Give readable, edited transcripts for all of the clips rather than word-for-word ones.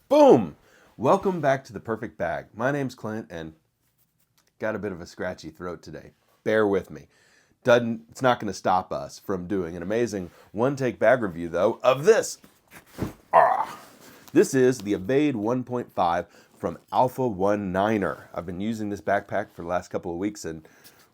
Boom! Welcome back to The Perfect Bag. My name's Clint and got a bit of a scratchy throat today. Bear with me. It's not going to stop us from doing an amazing one-take bag review, though, of this. This is the Evade 1.5 from Alpha 19er. I've been using this backpack for the last couple of weeks and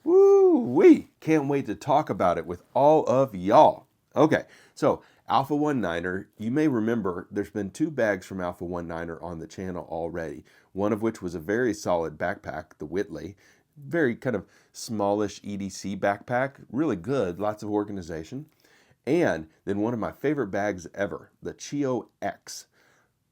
woo-wee! Can't wait to talk about it with all of y'all. Okay, so Alpha 19er, you may remember there's been two bags from Alpha 19er on the channel already. One of which was a very solid backpack, the Whitley. Very kind of smallish EDC backpack, really good, lots of organization. And then one of my favorite bags ever, the Chio X.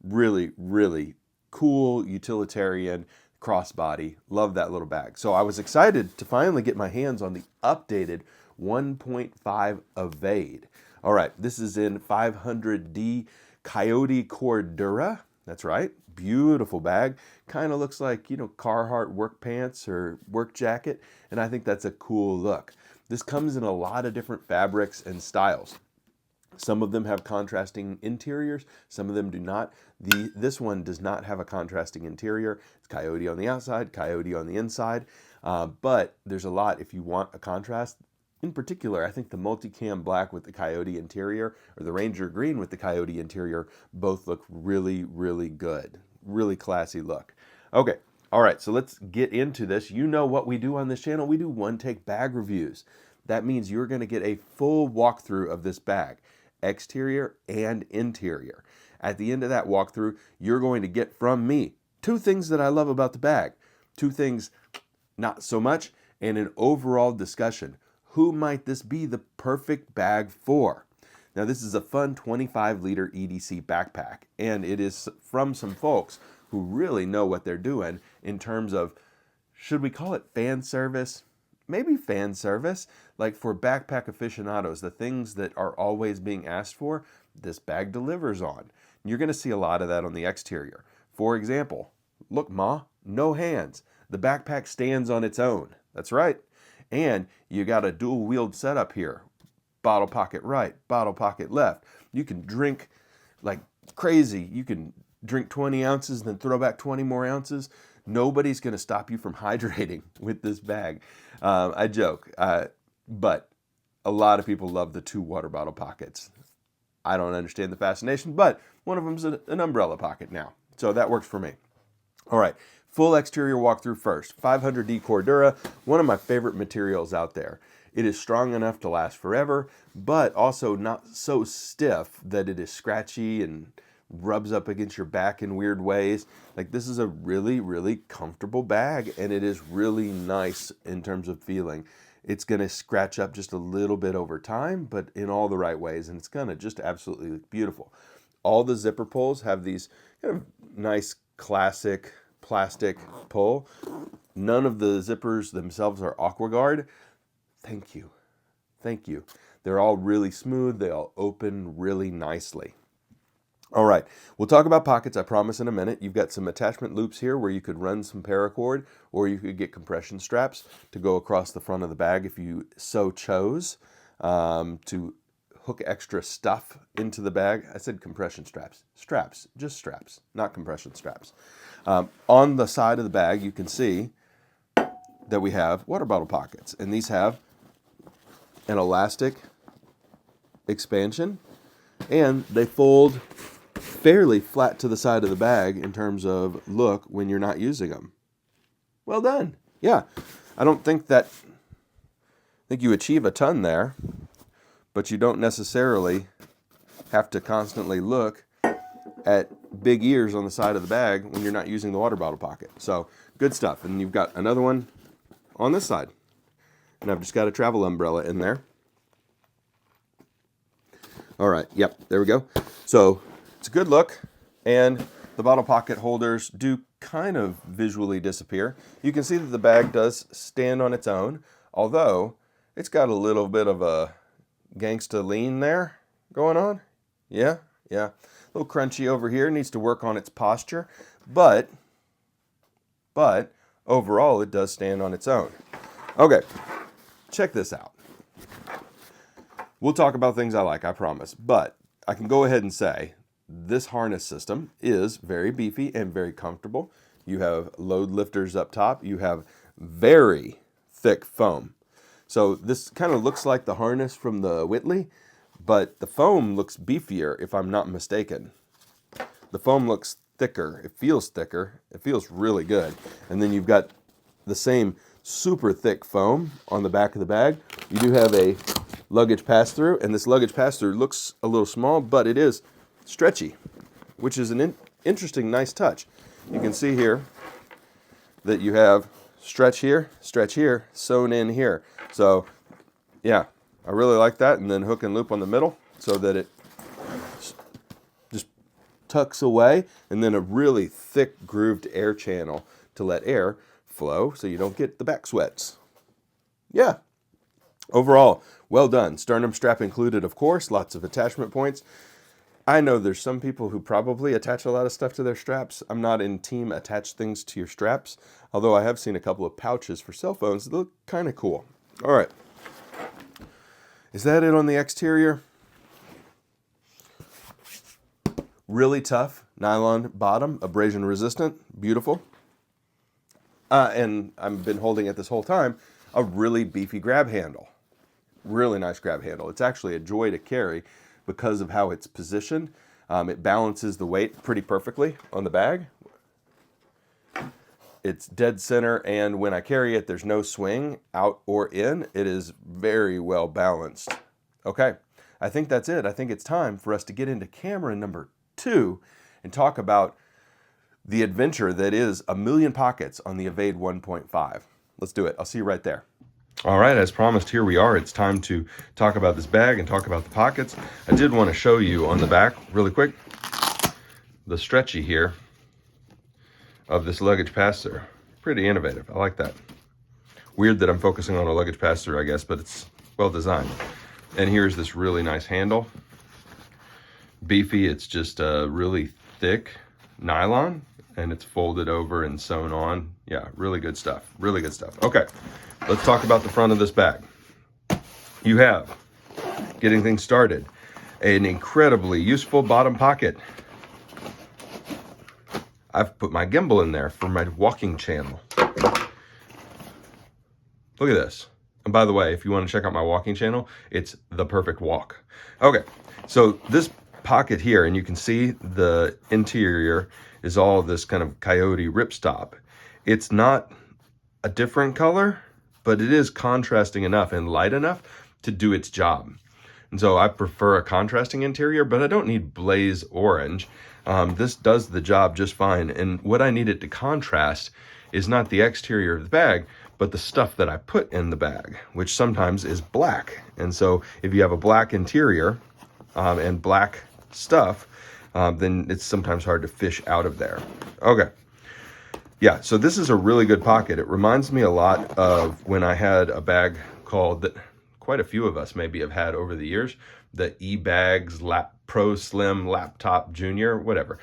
Really, really cool, utilitarian, crossbody. Love that little bag. So I was excited to finally get my hands on the updated 1.5 Evade. All right, this is in 500D Coyote Cordura. That's right, beautiful bag. Kind of looks like, Carhartt work pants or work jacket, and I think that's a cool look. This comes in a lot of different fabrics and styles. Some of them have contrasting interiors, some of them do not. This one does not have a contrasting interior. It's coyote on the outside, coyote on the inside, but there's a lot if you want a contrast. In particular, I think the multicam black with the coyote interior or the Ranger green with the coyote interior both look really, really good. Really classy look. Okay, all right, so let's get into this. You know what we do on this channel. We do one-take bag reviews. That means you're going to get a full walkthrough of this bag, exterior and interior. At the end of that walkthrough, you're going to get from me two things that I love about the bag, two things not so much, and an overall discussion. Who might this be the perfect bag for? Now, this is a fun 25-liter EDC backpack, and it is from some folks who really know what they're doing in terms of, should we call it fan service? Maybe fan service, like for backpack aficionados, the things that are always being asked for, this bag delivers on. You're going to see a lot of that on the exterior. For example, look, Ma, no hands. The backpack stands on its own. That's right. And you got a dual-wheeled setup here. Bottle pocket right, bottle pocket left. You can drink like crazy. You can drink 20 ounces, then throw back 20 more ounces. Nobody's going to stop you from hydrating with this bag. I joke, but a lot of people love the two water bottle pockets. I don't understand the fascination, but one of them's an umbrella pocket now. So that works for me. All right, full exterior walkthrough first. 500D Cordura, one of my favorite materials out there. It is strong enough to last forever, but also not so stiff that it is scratchy and rubs up against your back in weird ways. Like, this is a really, really comfortable bag, and it is really nice in terms of feeling. It's going to scratch up just a little bit over time, but in all the right ways, and it's going to just absolutely look beautiful. All the zipper pulls have these kind of nice classic plastic pull. None of the zippers themselves are AquaGuard. Thank you. Thank you. They're all really smooth. They all open really nicely. All right, we'll talk about pockets, I promise, in a minute. You've got some attachment loops here where you could run some paracord, or you could get compression straps to go across the front of the bag if you so chose, to hook extra stuff into the bag. I said compression straps. Straps, just straps, not compression straps. On the side of the bag, you can see that we have water bottle pockets, and these have an elastic expansion, and they fold fairly flat to the side of the bag in terms of look when you're not using them. Well done. Yeah, I think you achieve a ton there, but you don't necessarily have to constantly look at big ears on the side of the bag when you're not using the water bottle pocket. So good stuff. And you've got another one on this side, and I've just got a travel umbrella in there. All right, yep, there we go. So it's a good look, and the bottle pocket holders do kind of visually disappear. You can see that the bag does stand on its own, although it's got a little bit of a gangsta lean there going on. Yeah, a little crunchy over here, needs to work on its posture, but overall it does stand on its own. Okay, check this out. We'll talk about things I like, I promise, but I can go ahead and say this harness system is very beefy and very comfortable. You have load lifters up top. You have very thick foam. So this kind of looks like the harness from the Whitley, but the foam looks beefier if I'm not mistaken. The foam looks thicker. It feels thicker. It feels really good. And then you've got the same super thick foam on the back of the bag. You do have a luggage pass-through, and this luggage pass-through looks a little small, but it is stretchy, which is an interesting, nice touch. You can see here that you have stretch here, sewn in here. So yeah, I really like that. And then hook and loop on the middle so that it just tucks away, and then a really thick grooved air channel to let air flow so you don't get the back sweats. Yeah, overall, well done. Sternum strap included, of course, lots of attachment points. I know there's some people who probably attach a lot of stuff to their straps. I'm not in team attach things to your straps, although I have seen a couple of pouches for cell phones that look kind of cool. All right. Is that it on the exterior? Really tough nylon bottom, abrasion resistant, beautiful. And I've been holding it this whole time, a really beefy grab handle. Really nice grab handle. It's actually a joy to carry because of how it's positioned. It balances the weight pretty perfectly on the bag. It's dead center, and when I carry it, there's no swing out or in. It is very well balanced. Okay, I think that's it. I think it's time for us to get into camera number 2 and talk about the adventure that is a million pockets on the Evade 1.5. Let's do it. I'll see you right there. All right, as promised, here we are. It's time to talk about this bag and talk about the pockets. I did want to show you on the back really quick the stretchy here of this luggage pass-through. Pretty innovative. I like that. Weird that I'm focusing on a luggage pass-through, I guess, but it's well designed. And here's this really nice handle. Beefy. It's just a really thick nylon, and it's folded over and sewn on. Yeah, really good stuff. Really good stuff. Okay, let's talk about the front of this bag. You have, getting things started, an incredibly useful bottom pocket. I've put my gimbal in there for my walking channel. Look at this. And by the way, if you want to check out my walking channel, it's The Perfect Walk. Okay, so this pocket here, and you can see the interior is all this kind of coyote ripstop. It's not a different color, but it is contrasting enough and light enough to do its job. And so I prefer a contrasting interior, but I don't need blaze orange. This does the job just fine. And what I need it to contrast is not the exterior of the bag, but the stuff that I put in the bag, which sometimes is black. And so if you have a black interior and black stuff, then it's sometimes hard to fish out of there. Okay. Yeah, so this is a really good pocket. It reminds me a lot of when I had a bag called, that quite a few of us maybe have had over the years, the eBags Pro Slim Laptop Junior, whatever.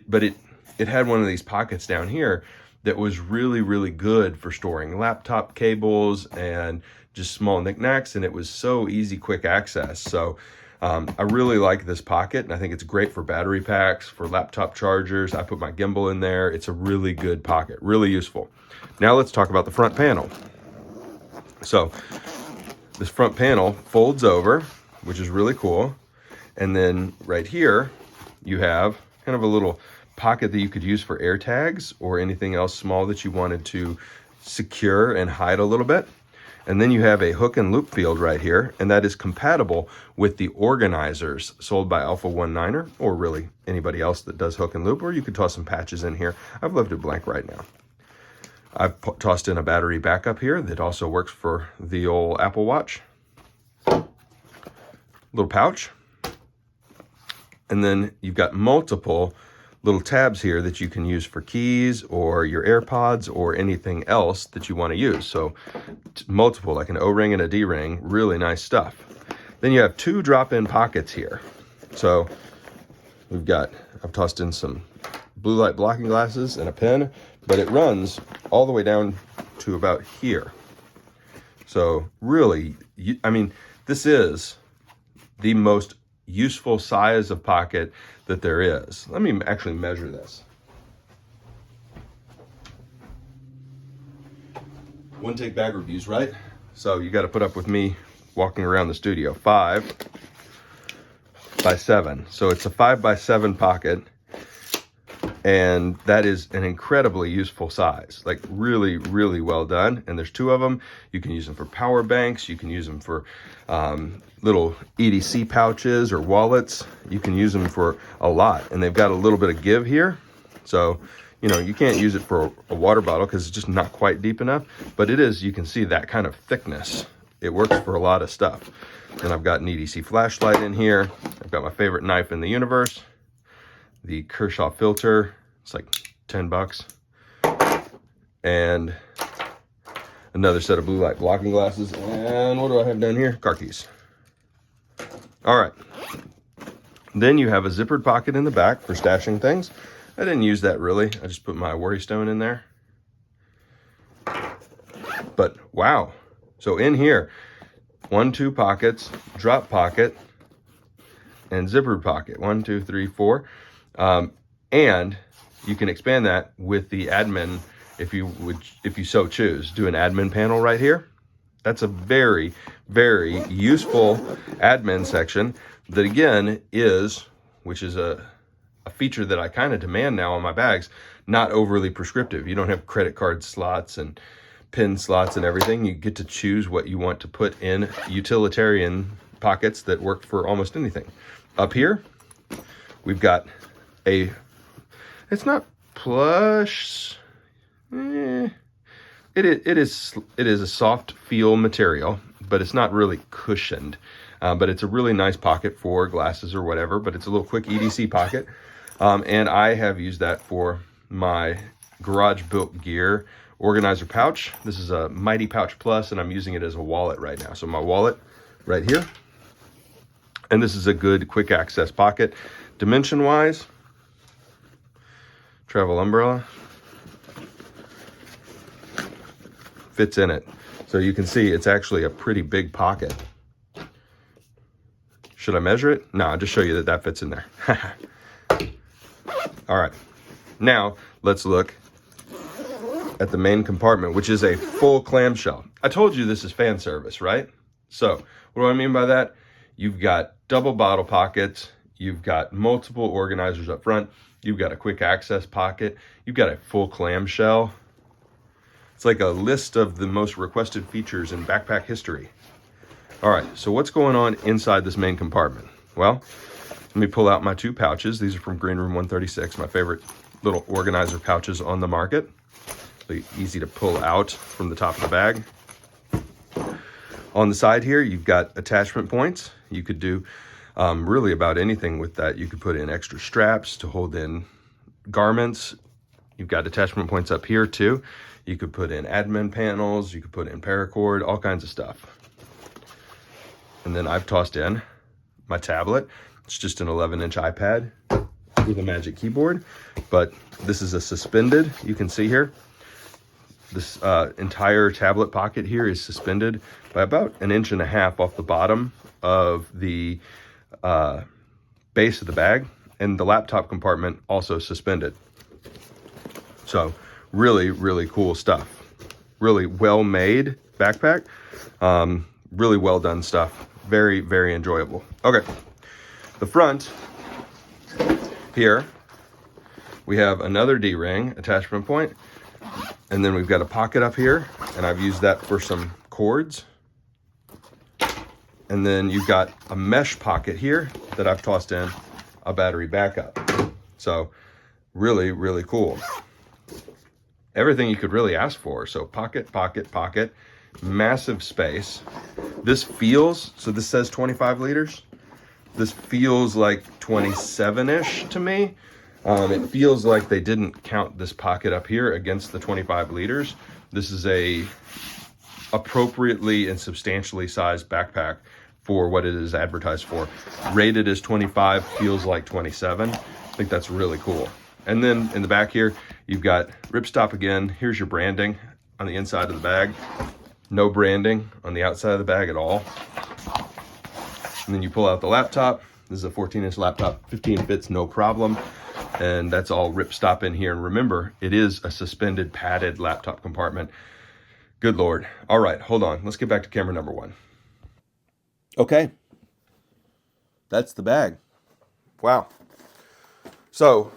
But it had one of these pockets down here that was really, really good for storing laptop cables and just small knickknacks, and it was so easy, quick access. So I really like this pocket, and I think it's great for battery packs, for laptop chargers. I put my gimbal in there. It's a really good pocket, really useful. Now let's talk about the front panel. So this front panel folds over, which is really cool. And then right here, you have kind of a little pocket that you could use for air tags or anything else small that you wanted to secure and hide a little bit. And then you have a hook and loop field right here, and that is compatible with the organizers sold by Alpha 19er, or really anybody else that does hook and loop, or you could toss some patches in here. I've left it blank right now. I've tossed in a battery backup here that also works for the old Apple Watch. Little pouch. And then you've got multiple little tabs here that you can use for keys or your AirPods or anything else that you want to use. So multiple, like an O-ring and a D-ring, really nice stuff. Then you have 2 drop-in pockets here. So I've tossed in some blue light blocking glasses and a pen, but it runs all the way down to about here. So really, I mean, this is the most useful size of pocket that there is. Let me actually measure this. One take bag reviews, right? So you got to put up with me walking around the studio. 5 by 7. So it's a 5 by 7 pocket. And that is an incredibly useful size, like really, really well done. And there's 2 of them. You can use them for power banks. You can use them for little EDC pouches or wallets. You can use them for a lot. And they've got a little bit of give here. So, you know, you can't use it for a water bottle because it's just not quite deep enough. But it is, you can see that kind of thickness. It works for a lot of stuff. And I've got an EDC flashlight in here. I've got my favorite knife in the universe, the Kershaw filter. It's like 10 bucks. And another set of blue light blocking glasses. And what do I have down here? Car keys. All right. Then you have a zippered pocket in the back for stashing things. I didn't use that really. I just put my worry stone in there. But wow. So in here, 1, 2 pockets, drop pocket, and zippered pocket. 1, 2, 3, 4. And you can expand that with the admin if you so choose. Do an admin panel right here. That's a very, very useful admin section that again is, which is a feature that I kind of demand now on my bags, not overly prescriptive. You don't have credit card slots and pin slots and everything. You get to choose what you want to put in utilitarian pockets that work for almost anything. Up here, we've got it's not plush. It is a soft feel material, but it's not really cushioned. But it's a really nice pocket for glasses or whatever, but it's a little quick EDC pocket. And I have used that for my garage built gear organizer pouch. This is a Mighty Pouch Plus, and I'm using it as a wallet right now. So my wallet right here. And this is a good quick access pocket. Dimension wise, travel umbrella fits in it. So you can see it's actually a pretty big pocket. Should I measure it? No, I'll just show you that fits in there. All right, now let's look at the main compartment, which is a full clamshell. I told you this is fan service, right? So what do I mean by that? You've got double bottle pockets. You've got multiple organizers up front. You've got a quick access pocket. You've got a full clamshell. It's like a list of the most requested features in backpack history. All right, so what's going on inside this main compartment? Well, let me pull out my 2 pouches. These are from Green Room 136, my favorite little organizer pouches on the market. They're easy to pull out from the top of the bag. On the side here, you've got attachment points. You could do really about anything with that. You could put in extra straps to hold in garments. You've got attachment points up here too. You could put in admin panels. You could put in paracord, all kinds of stuff. And then I've tossed in my tablet. It's just an 11-inch iPad with a magic keyboard, but this is a suspended, you can see here. This entire tablet pocket here is suspended by about 1.5 inches off the bottom of the base of the bag, and the laptop compartment also suspended. So really, really cool stuff. Really well-made backpack. Really well done stuff. Very, very enjoyable. Okay, the front here, we have another D-ring attachment point, and then we've got a pocket up here, and I've used that for some cords. And then you've got a mesh pocket here that I've tossed in a battery backup. So really, really cool. Everything you could really ask for. So pocket, pocket, pocket, massive space. This feels, so this says 25 liters. This feels like 27-ish to me. It feels like they didn't count this pocket up here against the 25 liters. This is a appropriately and substantially sized backpack for what it is advertised for. Rated as 25, feels like 27. I think that's really cool. And then in the back here, you've got ripstop again. Here's your branding on the inside of the bag. No branding on the outside of the bag at all. And then you pull out the laptop. This is a 14-inch laptop, 15 fits, no problem. And that's all ripstop in here. And remember, it is a suspended padded laptop compartment. Good Lord. All right, hold on. Let's get back to camera number 1. Okay. That's the bag. Wow. So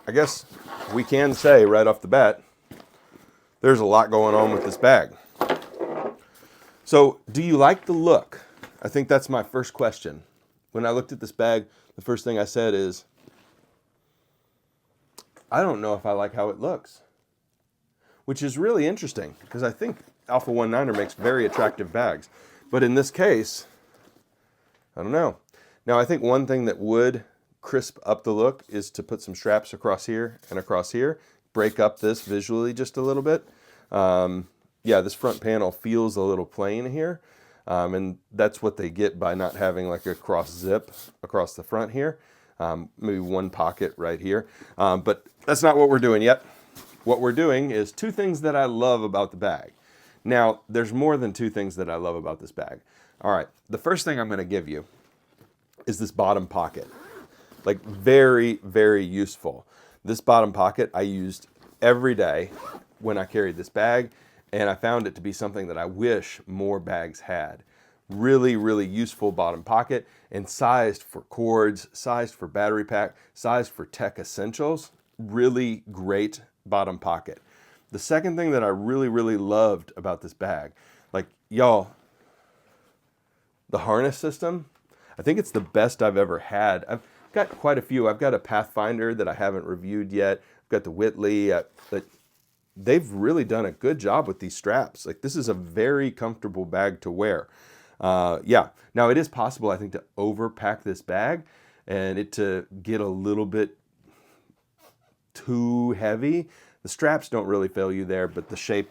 I guess we can say right off the bat, there's a lot going on with this bag. So do you like the look? I think that's my first question. When I looked at this bag, the first thing I said is, I don't know if I like how it looks. Which is really interesting because I think Alpha 19er makes very attractive bags. But in this case, I don't know. Now I think one thing that would crisp up the look is to put some straps across here and across here. Break up this visually just a little bit. Yeah, this front panel feels a little plain here. And that's what they get by not having like a cross zip across the front here. Maybe one pocket right here. But that's not what we're doing yet. What we're doing is 2 things that I love about the bag. Now, there's more than 2 things that I love about this bag. All right, the first thing I'm going to give you is this bottom pocket. Like very, very useful. This bottom pocket I used every day when I carried this bag, and I found it to be something that I wish more bags had. Really, really useful bottom pocket, and sized for cords, sized for battery pack, sized for tech essentials. Really great bottom pocket. The second thing that I really, really loved about this bag, like y'all, the harness system, I think it's the best I've ever had. I've got quite a few. I've got a Pathfinder that I haven't reviewed yet. I've got the Whitley, but they've really done a good job with these straps. Like this is a very comfortable bag to wear. Yeah, now it is possible, I think, to overpack this bag and it to get a little bit too heavy. The straps don't really fail you there, but the shape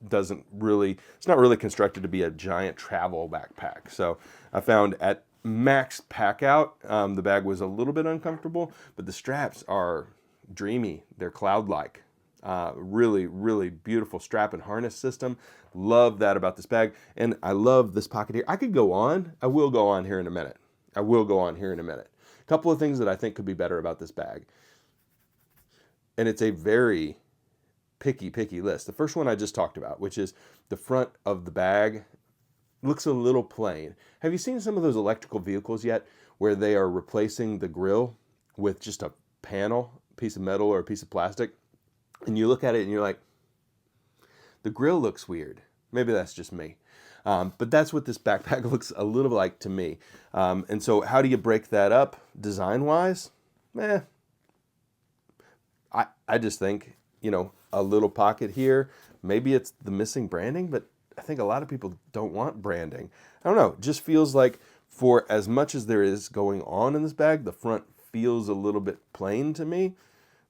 doesn't really, it's not really constructed to be a giant travel backpack. So I found at max pack out, the bag was a little bit uncomfortable, but the straps are dreamy. They're cloud-like. Really, really beautiful strap and harness system. Love that about this bag. And I love this pocket here. I could go on. I will go on here in a minute. A couple of things that I think could be better about this bag. And it's a very picky list. The first one I just talked about, which is the front of the bag looks a little plain. Have you seen some of those electrical vehicles yet where they are replacing the grille with just a panel, piece of metal or a piece of plastic? And you look at it and you're like, the grill looks weird. Maybe that's just me. But that's what this backpack looks a little like to me. And so how do you break that up design-wise? I just think, you know, a little pocket here. Maybe it's the missing branding, but I think a lot of people don't want branding. I don't know. It just feels like for as much as there is going on in this bag, the front feels a little bit plain to me.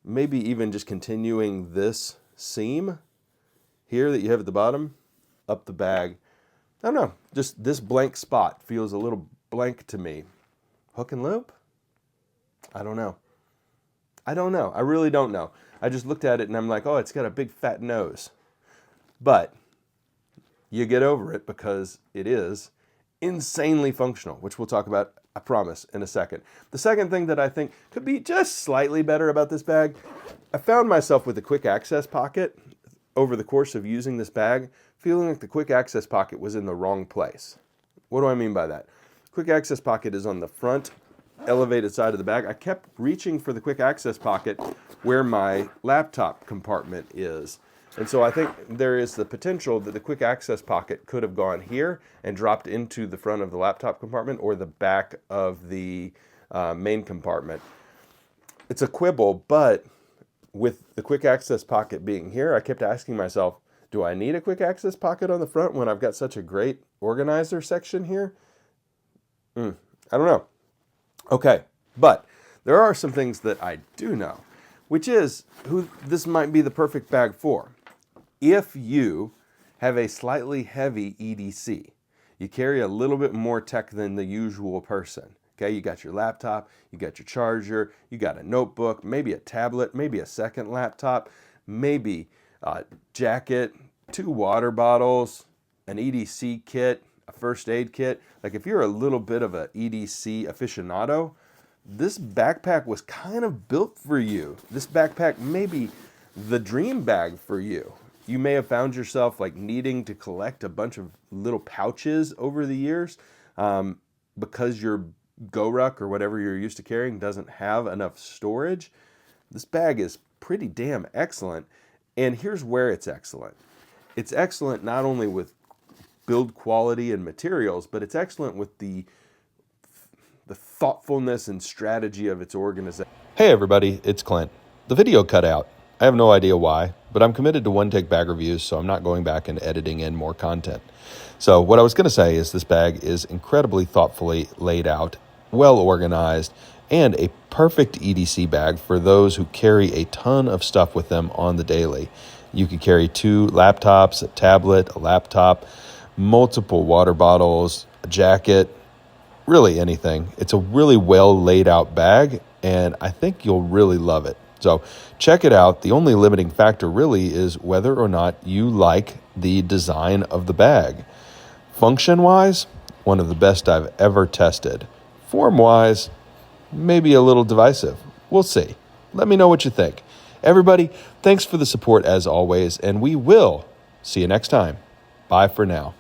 Maybe even just continuing this seam here that you have at the bottom, up the bag. I don't know, just this blank spot feels a little blank to me. Hook and loop? I don't know. I really don't know. I just looked at it and I'm like, oh, it's got a big fat nose. But you get over it because it is insanely functional, which we'll talk about, I promise, in a second. The second thing that I think could be just slightly better about this bag, I found myself with a quick access pocket over the course of using this bag, feeling like the quick access pocket was in the wrong place. What do I mean by that? Quick access pocket is on the front elevated side of the bag. I kept reaching for the quick access pocket where my laptop compartment is. And so I think there is the potential that the quick access pocket could have gone here and dropped into the front of the laptop compartment or the back of the main compartment. It's a quibble, but with the quick access pocket being here, I kept asking myself, do I need a quick access pocket on the front when I've got such a great organizer section here? I don't know. Okay, but there are some things that I do know, which is who this might be the perfect bag for. If you have a slightly heavy EDC, you carry a little bit more tech than the usual person. Okay, you got your laptop, you got your charger, you got a notebook, maybe a tablet, maybe a second laptop, maybe a jacket, 2 water bottles, an EDC kit, a first aid kit. Like if you're a little bit of a EDC aficionado, this backpack was kind of built for you. This backpack may be the dream bag for you. You may have found yourself like needing to collect a bunch of little pouches over the years because your GoRuck or whatever you're used to carrying doesn't have enough storage. This bag is pretty damn excellent. And here's where it's excellent. It's excellent not only with build quality and materials, but it's excellent with the thoughtfulness and strategy of its organization. Hey everybody, it's Clint. The video cut out. I have no idea why, but I'm committed to one take bag reviews, so I'm not going back and editing in more content. So what I was going to say is this bag is incredibly thoughtfully laid out, well organized, and a perfect EDC bag for those who carry a ton of stuff with them on the daily. You could carry 2 laptops, a tablet, a laptop, multiple water bottles, a jacket, really anything. It's a really well laid out bag, and I think you'll really love it. So check it out. The only limiting factor really is whether or not you like the design of the bag. Function-wise, one of the best I've ever tested. Form-wise, maybe a little divisive. We'll see. Let me know what you think. Everybody, thanks for the support as always, and we will see you next time. Bye for now.